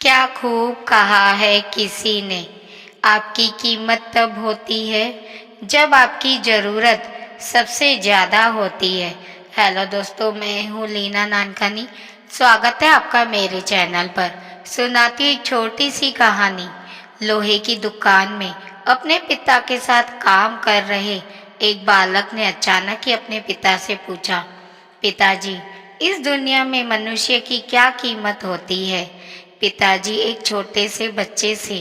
क्या खूब कहा है किसी ने, आपकी कीमत तब होती है जब आपकी ज़रूरत सबसे ज़्यादा होती है। हेलो दोस्तों, मैं हूँ लीना नानकानी। स्वागत है आपका मेरे चैनल पर। सुनाती हूँ एक छोटी सी कहानी। लोहे की दुकान में अपने पिता के साथ काम कर रहे एक बालक ने अचानक ही अपने पिता से पूछा, पिताजी, इस दुनिया में मनुष्य की क्या कीमत होती है? पिताजी एक छोटे से बच्चे से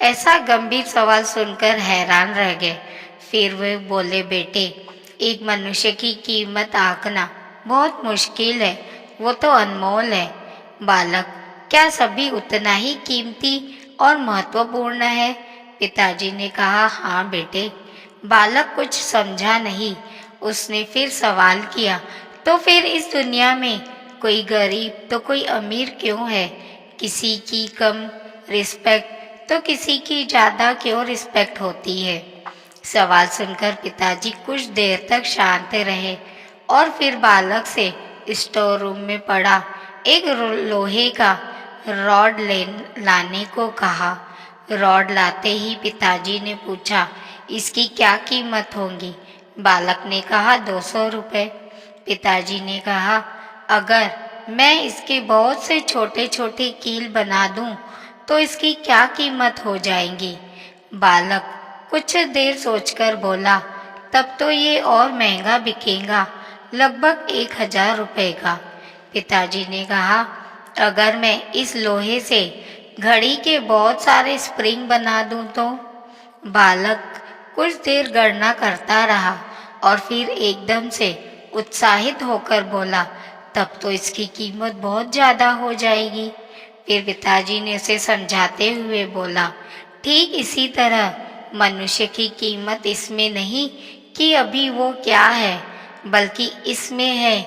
ऐसा गंभीर सवाल सुनकर हैरान रह गए। फिर वे बोले, बेटे, एक मनुष्य की कीमत आंकना बहुत मुश्किल है, वो तो अनमोल है। बालक, क्या सभी उतना ही कीमती और महत्वपूर्ण है? पिताजी ने कहा, हाँ बेटे। बालक कुछ समझा नहीं। उसने फिर सवाल किया, तो फिर इस दुनिया में कोई गरीब तो कोई अमीर क्यों है? किसी की कम रिस्पेक्ट तो किसी की ज़्यादा क्यों रिस्पेक्ट होती है? सवाल सुनकर पिताजी कुछ देर तक शांत रहे और फिर बालक से स्टोर रूम में पड़ा एक लोहे का रॉड लाने को कहा। रॉड लाते ही पिताजी ने पूछा, इसकी क्या कीमत होगी? बालक ने कहा, 200 रुपये। पिताजी ने कहा, अगर मैं इसके बहुत से छोटे छोटे कील बना दूं तो इसकी क्या कीमत हो जाएगी? बालक कुछ देर सोचकर बोला, तब तो ये और महंगा बिकेगा, लगभग 1000 रुपये का। पिताजी ने कहा, अगर मैं इस लोहे से घड़ी के बहुत सारे स्प्रिंग बना दूं तो? बालक कुछ देर गणना करता रहा और फिर एकदम से उत्साहित होकर बोला, तब तो इसकी कीमत बहुत ज़्यादा हो जाएगी। फिर पिताजी ने उसे समझाते हुए बोला, ठीक इसी तरह मनुष्य की कीमत इसमें नहीं कि अभी वो क्या है, बल्कि इसमें है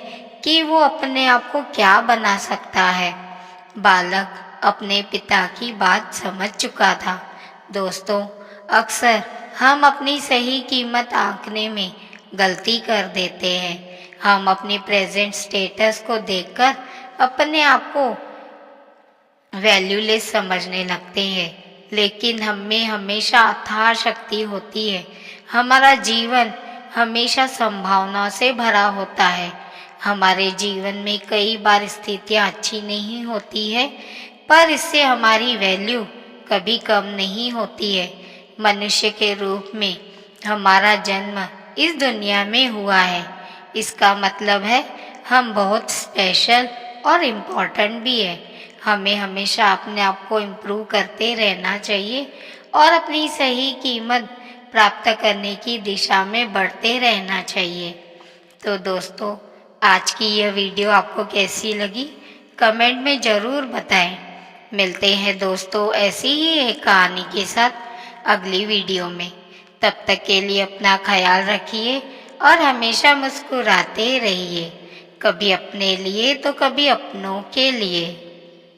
कि वो अपने आप को क्या बना सकता है। बालक अपने पिता की बात समझ चुका था। दोस्तों, अक्सर हम अपनी सही कीमत आंकने में गलती कर देते हैं। हम अपनी प्रेजेंट स्टेटस को देखकर अपने आप को वैल्यूलेस समझने लगते हैं, लेकिन हमें हमेशा अथाह शक्ति होती है। हमारा जीवन हमेशा संभावनाओं से भरा होता है। हमारे जीवन में कई बार स्थितियां अच्छी नहीं होती है, पर इससे हमारी वैल्यू कभी कम नहीं होती है। मनुष्य के रूप में हमारा जन्म इस दुनिया में हुआ है। इसका मतलब है हम बहुत स्पेशल और इम्पोर्टेंट भी है। हमें हमेशा अपने आप को इम्प्रूव करते रहना चाहिए और अपनी सही कीमत प्राप्त करने की दिशा में बढ़ते रहना चाहिए। तो दोस्तों, आज की यह वीडियो आपको कैसी लगी, कमेंट में ज़रूर बताएं। मिलते हैं दोस्तों ऐसी ही एक कहानी के साथ अगली वीडियो में। तब तक के लिए अपना ख्याल रखिए और हमेशा मुस्कुराते रहिए, कभी अपने लिए तो कभी अपनों के लिए।